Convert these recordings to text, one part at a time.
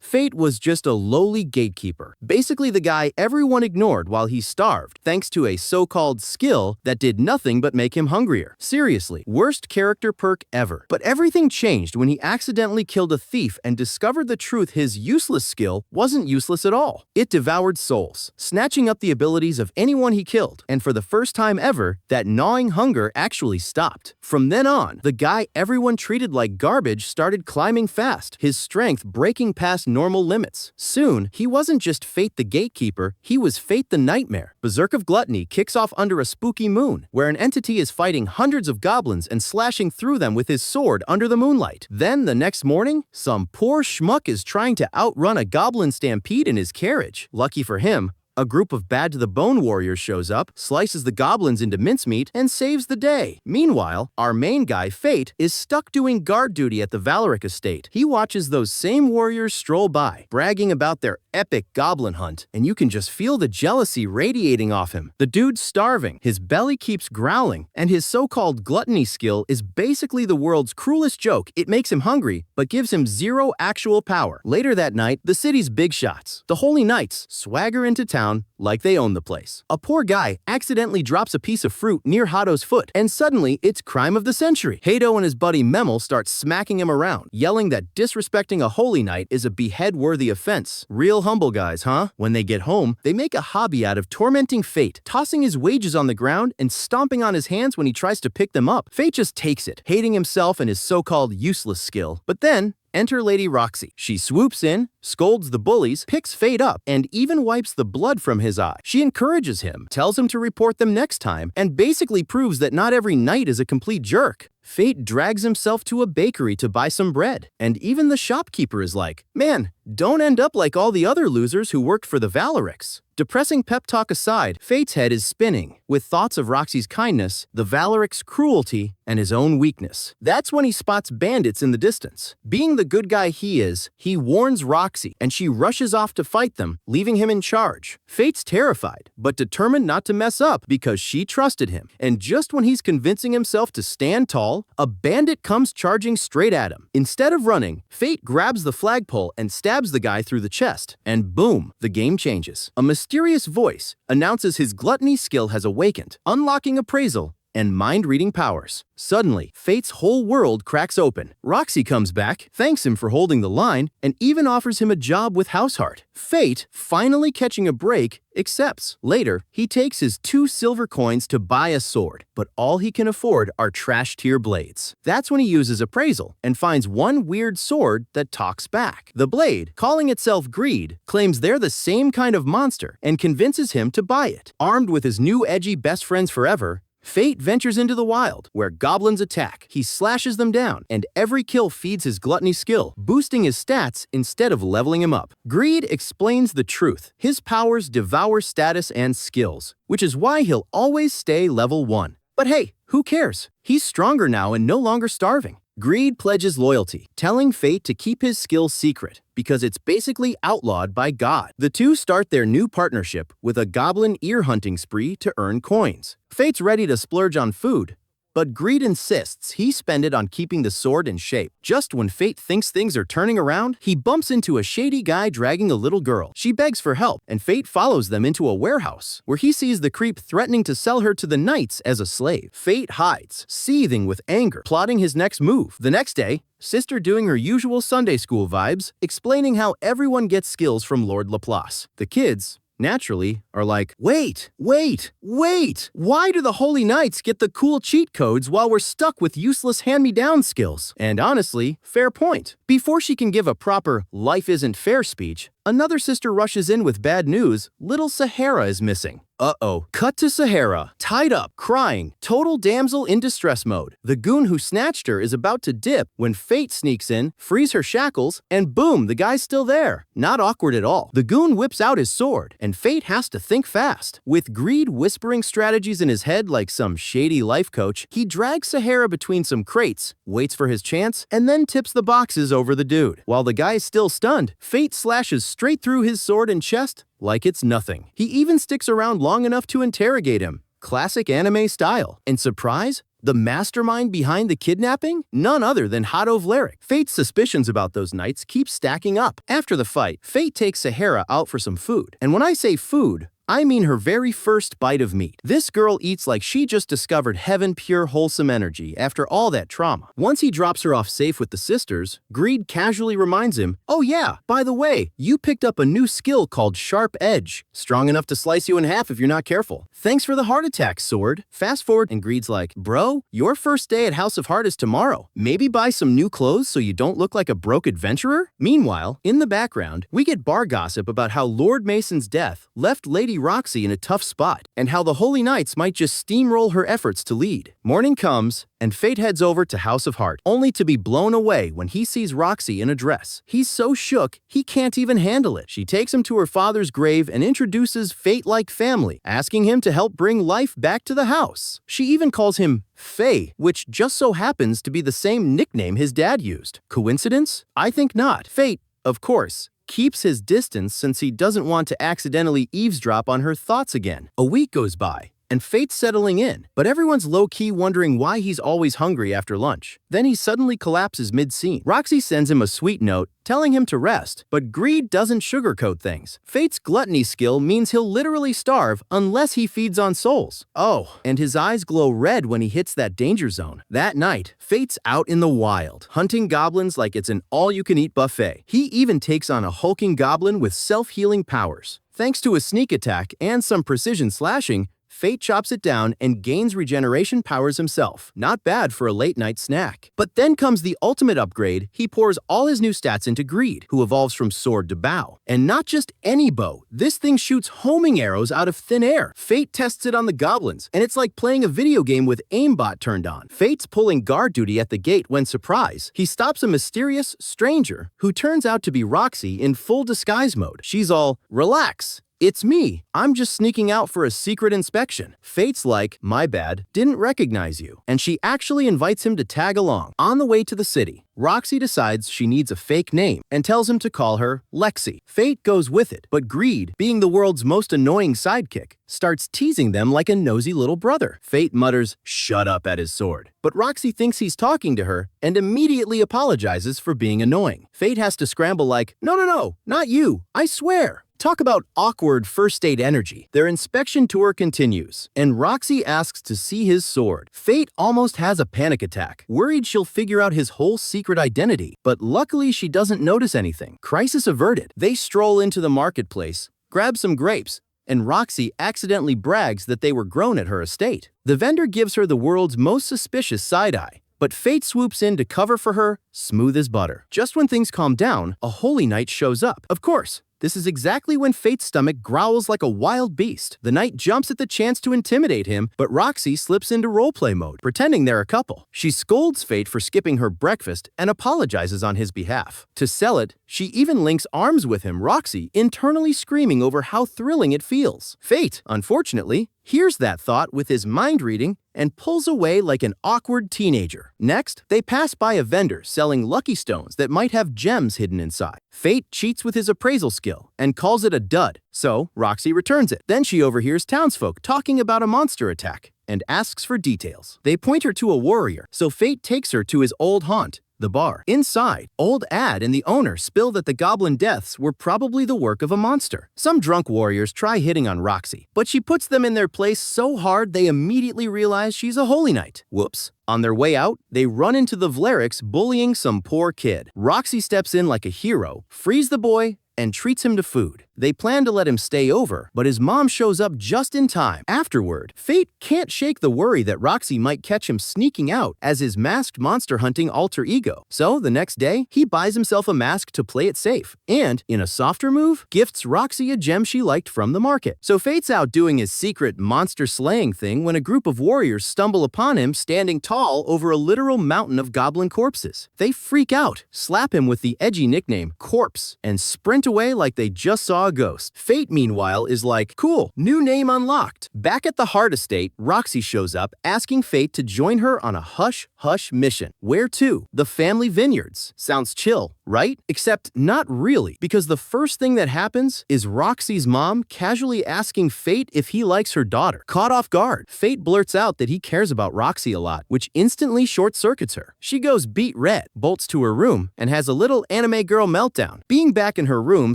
Fate was just a lowly gatekeeper, basically the guy everyone ignored while he starved, thanks to a so-called skill that did nothing but make him hungrier. Seriously, worst character perk ever. But everything changed when he accidentally killed a thief and discovered the truth: his useless skill wasn't useless at all. It devoured souls, snatching up the abilities of anyone he killed, and for the first time ever, that gnawing hunger actually stopped. From then on, the guy everyone treated like garbage started climbing fast, his strength breaking past normal limits. Soon, he wasn't just Fate the Gatekeeper, he was Fate the Nightmare. Berserk of Gluttony kicks off under a spooky moon, where an entity is fighting hundreds of goblins and slashing through them with his sword under the moonlight. Then, the next morning, some poor schmuck is trying to outrun a goblin stampede in his carriage. Lucky for him, a group of bad-to-the-bone warriors shows up, slices the goblins into mincemeat, and saves the day. Meanwhile, our main guy, Fate, is stuck doing guard duty at the Valeric estate. He watches those same warriors stroll by, bragging about their epic goblin hunt, and you can just feel the jealousy radiating off him. The dude's starving, his belly keeps growling, and his so-called gluttony skill is basically the world's cruelest joke. It makes him hungry, but gives him zero actual power. Later that night, the city's big shots, the Holy Knights, swagger into town like they own the place. A poor guy accidentally drops a piece of fruit near Hato's foot, and suddenly it's crime of the century. Hato and his buddy Memel start smacking him around, yelling that disrespecting a holy knight is a behead-worthy offense. Real humble guys, huh? When they get home, they make a hobby out of tormenting Fate, tossing his wages on the ground and stomping on his hands when he tries to pick them up. Fate just takes it, hating himself and his so-called useless skill. But then, enter Lady Roxy. She swoops in, scolds the bullies, picks Fate up, and even wipes the blood from his eye. She encourages him, tells him to report them next time, and basically proves that not every knight is a complete jerk. Fate drags himself to a bakery to buy some bread, and even the shopkeeper is like, "Man, don't end up like all the other losers who worked for the Valerics." Depressing pep talk aside, Fate's head is spinning, with thoughts of Roxy's kindness, the Valerics' cruelty, and his own weakness. That's when he spots bandits in the distance. Being the good guy he is, he warns Roxy, and she rushes off to fight them, leaving him in charge. Fate's terrified, but determined not to mess up because she trusted him. And just when he's convincing himself to stand tall, a bandit comes charging straight at him. Instead of running, Fate grabs the flagpole and stabs the guy through the chest. And boom, the game changes. A mysterious voice announces his gluttony skill has awakened, unlocking appraisal and mind-reading powers. Suddenly, Fate's whole world cracks open. Roxy comes back, thanks him for holding the line, and even offers him a job with Househeart. Fate, finally catching a break, accepts. Later, he takes his 2 silver coins to buy a sword, but all he can afford are trash-tier blades. That's when he uses appraisal and finds one weird sword that talks back. The blade, calling itself Greed, claims they're the same kind of monster and convinces him to buy it. Armed with his new edgy best friends forever, Fate ventures into the wild, where goblins attack. He slashes them down, and every kill feeds his gluttony skill, boosting his stats instead of leveling him up. Greed explains the truth. His powers devour status and skills, which is why he'll always stay level 1. But hey, who cares? He's stronger now and no longer starving. Greed pledges loyalty, telling Fate to keep his skills secret, because it's basically outlawed by God. The two start their new partnership with a goblin ear-hunting spree to earn coins. Fate's ready to splurge on food, but Greed insists he spend it on keeping the sword in shape. Just when Fate thinks things are turning around, he bumps into a shady guy dragging a little girl. She begs for help, and Fate follows them into a warehouse, where he sees the creep threatening to sell her to the knights as a slave. Fate hides, seething with anger, plotting his next move. The next day, Sister doing her usual Sunday school vibes, explaining how everyone gets skills from Lord Laplace. The kids, naturally, are like, wait! Why do the Holy Knights get the cool cheat codes while we're stuck with useless hand-me-down skills? And honestly, fair point. Before she can give a proper life isn't fair speech, another sister rushes in with bad news. Little Sahara is missing. Uh-oh. Cut to Sahara, tied up, crying, total damsel in distress mode. The goon who snatched her is about to dip when Fate sneaks in, frees her shackles, and boom, the guy's still there. Not awkward at all. The goon whips out his sword, and Fate has to think fast. With Greed whispering strategies in his head like some shady life coach, he drags Sahara between some crates, waits for his chance, and then tips the boxes over the dude. While the guy's still stunned, Fate slashes straight through his sword and chest like it's nothing. He even sticks around long enough to interrogate him. Classic anime style. And surprise, The mastermind behind the kidnapping? None other than Househeart. Fate's suspicions about those nights keep stacking up. After the fight, Fate takes Sahara out for some food. And when I say food, I mean her very first bite of meat. This girl eats like she just discovered heaven pure wholesome energy after all that trauma. Once he drops her off safe with the sisters, Greed casually reminds him, "Oh yeah, by the way, you picked up a new skill called Sharp Edge. Strong enough to slice you in half if you're not careful. Thanks for the heart attack, sword." Fast forward and Greed's like, "Bro, your first day at House of Heart is tomorrow. Maybe buy some new clothes so you don't look like a broke adventurer?" Meanwhile, in the background, we get bar gossip about how Lord Mason's death left Lady Roxy in a tough spot, and how the Holy Knights might just steamroll her efforts to lead. Morning comes, and Fate heads over to House of Heart, only to be blown away when he sees Roxy in a dress. He's so shook, he can't even handle it. She takes him to her father's grave and introduces Fate-like family, asking him to help bring life back to the house. She even calls him Faye, which just so happens to be the same nickname his dad used. Coincidence? I think not. Fate, of course, keeps his distance since he doesn't want to accidentally eavesdrop on her thoughts again. A week goes by, and Fate's settling in, but everyone's low-key wondering why he's always hungry after lunch. Then he suddenly collapses mid-scene. Roxy sends him a sweet note, telling him to rest, but Greed doesn't sugarcoat things. Fate's gluttony skill means he'll literally starve unless he feeds on souls. Oh, and his eyes glow red when he hits that danger zone. That night, Fate's out in the wild, hunting goblins like it's an all-you-can-eat buffet. He even takes on a hulking goblin with self-healing powers. Thanks to a sneak attack and some precision slashing, Fate chops it down and gains regeneration powers himself. Not bad for a late-night snack. But then comes the ultimate upgrade. He pours all his new stats into Greed, who evolves from sword to bow. And not just any bow. This thing shoots homing arrows out of thin air. Fate tests it on the goblins, and it's like playing a video game with aimbot turned on. Fate's pulling guard duty at the gate when, surprise, he stops a mysterious stranger who turns out to be Roxy in full disguise mode. She's all, "Relax. It's me. I'm just sneaking out for a secret inspection." Fate's like, "My bad, didn't recognize you." And she actually invites him to tag along. On the way to the city, Roxy decides she needs a fake name and tells him to call her Lexi. Fate goes with it, but Greed, being the world's most annoying sidekick, starts teasing them like a nosy little brother. Fate mutters, "Shut up," at his sword. But Roxy thinks he's talking to her and immediately apologizes for being annoying. Fate has to scramble like, No, not you, I swear." Talk about awkward first date energy. Their inspection tour continues, and Roxy asks to see his sword. Fate almost has a panic attack, worried she'll figure out his whole secret identity, but luckily she doesn't notice anything. Crisis averted. They stroll into the marketplace, grab some grapes, and Roxy accidentally brags that they were grown at her estate. The vendor gives her the world's most suspicious side-eye, but Fate swoops in to cover for her, smooth as butter. Just when things calm down, a holy knight shows up. Of course, this is exactly when Fate's stomach growls like a wild beast. The knight jumps at the chance to intimidate him, but Roxy slips into roleplay mode, pretending they're a couple. She scolds Fate for skipping her breakfast and apologizes on his behalf. To sell it, she even links arms with him, Roxy internally screaming over how thrilling it feels. Fate, unfortunately, hears that thought with his mind reading and pulls away like an awkward teenager. Next, they pass by a vendor selling lucky stones that might have gems hidden inside. Fate cheats with his appraisal skill and calls it a dud, so Roxy returns it. Then she overhears townsfolk talking about a monster attack and asks for details. They point her to a warrior, so Fate takes her to his old haunt, the bar. Inside, Old Ad and the owner spill that the goblin deaths were probably the work of a monster. Some drunk warriors try hitting on Roxy, but she puts them in their place so hard they immediately realize she's a holy knight. Whoops. On their way out, they run into the Vleriks bullying some poor kid. Roxy steps in like a hero, frees the boy, and treats him to food. They plan to let him stay over, but his mom shows up just in time. Afterward, Fate can't shake the worry that Roxy might catch him sneaking out as his masked monster hunting alter ego. So the next day, he buys himself a mask to play it safe, and, in a softer move, gifts Roxy a gem she liked from the market. So Fate's out doing his secret monster slaying thing when a group of warriors stumble upon him standing tall over a literal mountain of goblin corpses. They freak out, slap him with the edgy nickname Corpse, and sprint sprint away like they just saw a ghost. Fate, meanwhile, is like, cool, new name unlocked. Back at the Heart Estate, Roxy shows up, asking Fate to join her on a hush-hush mission. Where to? The family vineyards. Sounds chill, right? Except not really, because the first thing that happens is Roxy's mom casually asking Fate if he likes her daughter. Caught off guard, Fate blurts out that he cares about Roxy a lot, which instantly short-circuits her. She goes beet red, bolts to her room, and has a little anime girl meltdown. Being back in her room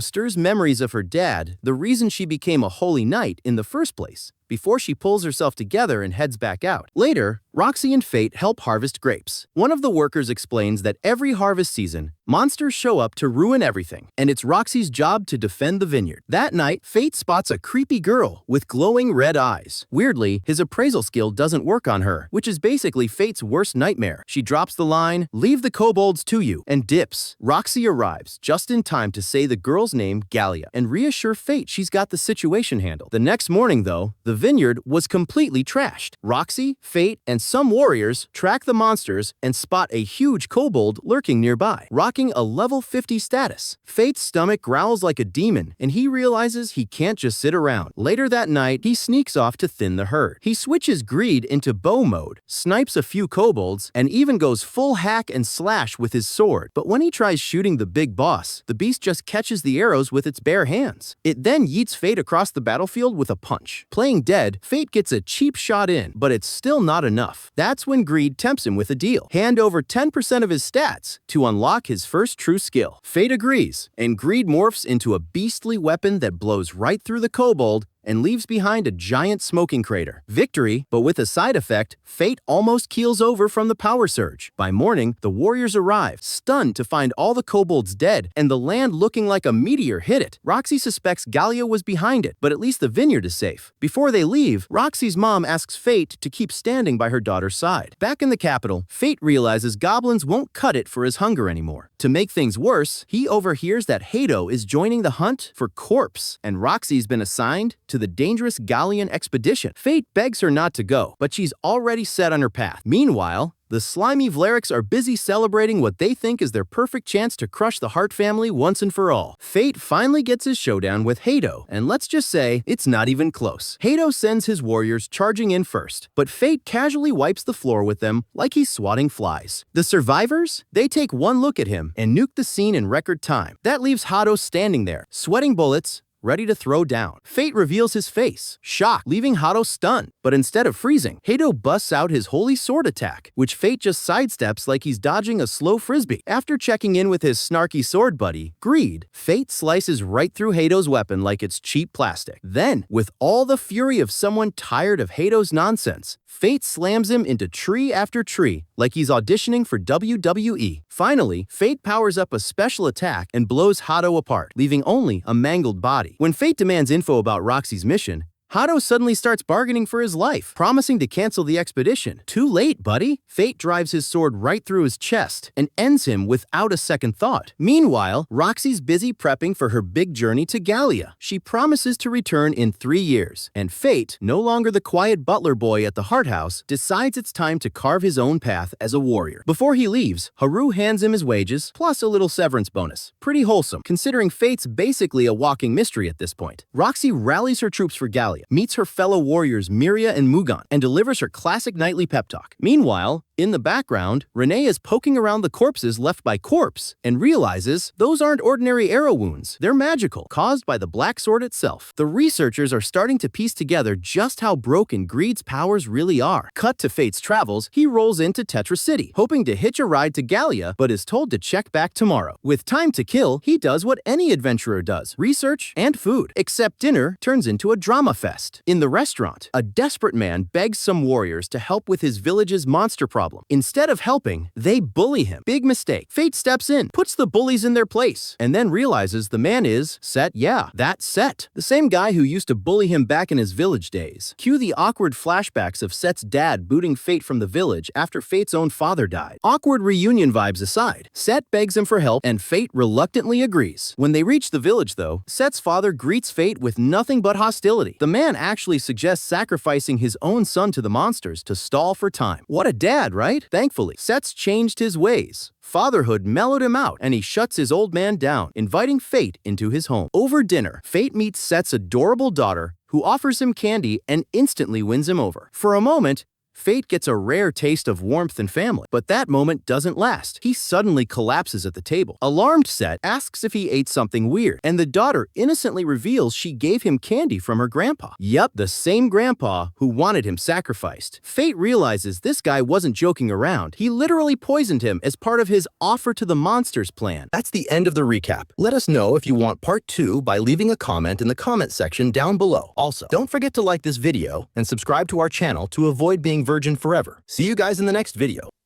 stirs memories of her dad, the reason she became a holy knight in the first place, before she pulls herself together and heads back out. Later, Roxy and Fate help harvest grapes. One of the workers explains that every harvest season, monsters show up to ruin everything, and it's Roxy's job to defend the vineyard. That night, Fate spots a creepy girl with glowing red eyes. Weirdly, his appraisal skill doesn't work on her, which is basically Fate's worst nightmare. She drops the line, "Leave the kobolds to you," and dips. Roxy arrives just in time to say the girl's name, Gallia, and reassure Fate she's got the situation handled. The next morning, though, the vineyard was completely trashed. Roxy, Fate, and some warriors track the monsters and spot a huge kobold lurking nearby, rocking a level 50 status. Fate's stomach growls like a demon, and he realizes he can't just sit around. Later that night, he sneaks off to thin the herd. He switches greed into bow mode, snipes a few kobolds, and even goes full hack and slash with his sword. But when he tries shooting the big boss, the beast just catches the arrows with its bare hands. It then yeets Fate across the battlefield with a punch. Playing dead, Fate gets a cheap shot in, but it's still not enough. That's when greed tempts him with a deal. Hand over 10% of his stats to unlock his first true skill. Fate agrees, and greed morphs into a beastly weapon that blows right through the kobold and leaves behind a giant smoking crater. Victory, but with a side effect, Fate almost keels over from the power surge. By morning, the warriors arrive, stunned to find all the kobolds dead and the land looking like a meteor hit it. Roxy suspects Gallia was behind it, but at least the vineyard is safe. Before they leave, Roxy's mom asks Fate to keep standing by her daughter's side. Back in the capital, Fate realizes goblins won't cut it for his hunger anymore. To make things worse, he overhears that Hato is joining the hunt for corpse, and Roxy's been assigned to the dangerous Gallian expedition. Fate begs her not to go, but she's already set on her path. Meanwhile, the slimy Vleriks are busy celebrating what they think is their perfect chance to crush the Hart family once and for all. Fate finally gets his showdown with Hato, and let's just say, it's not even close. Hato sends his warriors charging in first, but Fate casually wipes the floor with them like he's swatting flies. The survivors? They take one look at him and nuke the scene in record time. That leaves Hato standing there, sweating bullets, ready to throw down. Fate reveals his face, shocked, leaving Hato stunned. But instead of freezing, Hato busts out his holy sword attack, which Fate just sidesteps like he's dodging a slow frisbee. After checking in with his snarky sword buddy, Greed, Fate slices right through Hato's weapon like it's cheap plastic. Then, with all the fury of someone tired of Hato's nonsense, Fate slams him into tree after tree like he's auditioning for WWE. Finally, Fate powers up a special attack and blows Hato apart, leaving only a mangled body. When Fate demands info about Roxy's mission, Hato suddenly starts bargaining for his life, promising to cancel the expedition. Too late, buddy. Fate drives his sword right through his chest and ends him without a second thought. Meanwhile, Roxy's busy prepping for her big journey to Gallia. She promises to return in 3 years, and Fate, no longer the quiet butler boy at the Heart House, decides it's time to carve his own path as a warrior. Before he leaves, Haru hands him his wages, plus a little severance bonus. Pretty wholesome, considering Fate's basically a walking mystery at this point. Roxy rallies her troops for Gallia, meets her fellow warriors Miria and Mugan, and delivers her classic nightly pep talk. Meanwhile, in the background, Renee is poking around the corpses left by Corpse and realizes those aren't ordinary arrow wounds. They're magical, caused by the Black Sword itself. The researchers are starting to piece together just how broken Greed's powers really are. Cut to Fate's travels, he rolls into Tetra City, hoping to hitch a ride to Gallia, but is told to check back tomorrow. With time to kill, he does what any adventurer does: research and food. Except dinner turns into a drama fest. In the restaurant, a desperate man begs some warriors to help with his village's monster problem. Instead of helping, they bully him. Big mistake. Fate steps in, puts the bullies in their place, and then realizes the man is Set. Yeah, that's Set, the same guy who used to bully him back in his village days. Cue the awkward flashbacks of Set's dad booting Fate from the village after Fate's own father died. Awkward reunion vibes aside, Set begs him for help, and Fate reluctantly agrees. When they reach the village, though, Set's father greets Fate with nothing but hostility. The man man actually suggests sacrificing his own son to the monsters to stall for time. What a dad, right? Thankfully, Set's changed his ways. Fatherhood mellowed him out, and he shuts his old man down, inviting Fate into his home. Over dinner, Fate meets Set's adorable daughter, who offers him candy and instantly wins him over. For a moment, Fate gets a rare taste of warmth and family, but that moment doesn't last. He suddenly collapses at the table. Alarmed Set asks if he ate something weird, and the daughter innocently reveals she gave him candy from her grandpa. Yup, the same grandpa who wanted him sacrificed. Fate realizes this guy wasn't joking around. He literally poisoned him as part of his offer to the monsters plan. That's the end of the recap. Let us know if you want part 2 by leaving a comment in the comment section down below. Also, don't forget to like this video and subscribe to our channel to avoid being virgin forever. See you guys in the next video.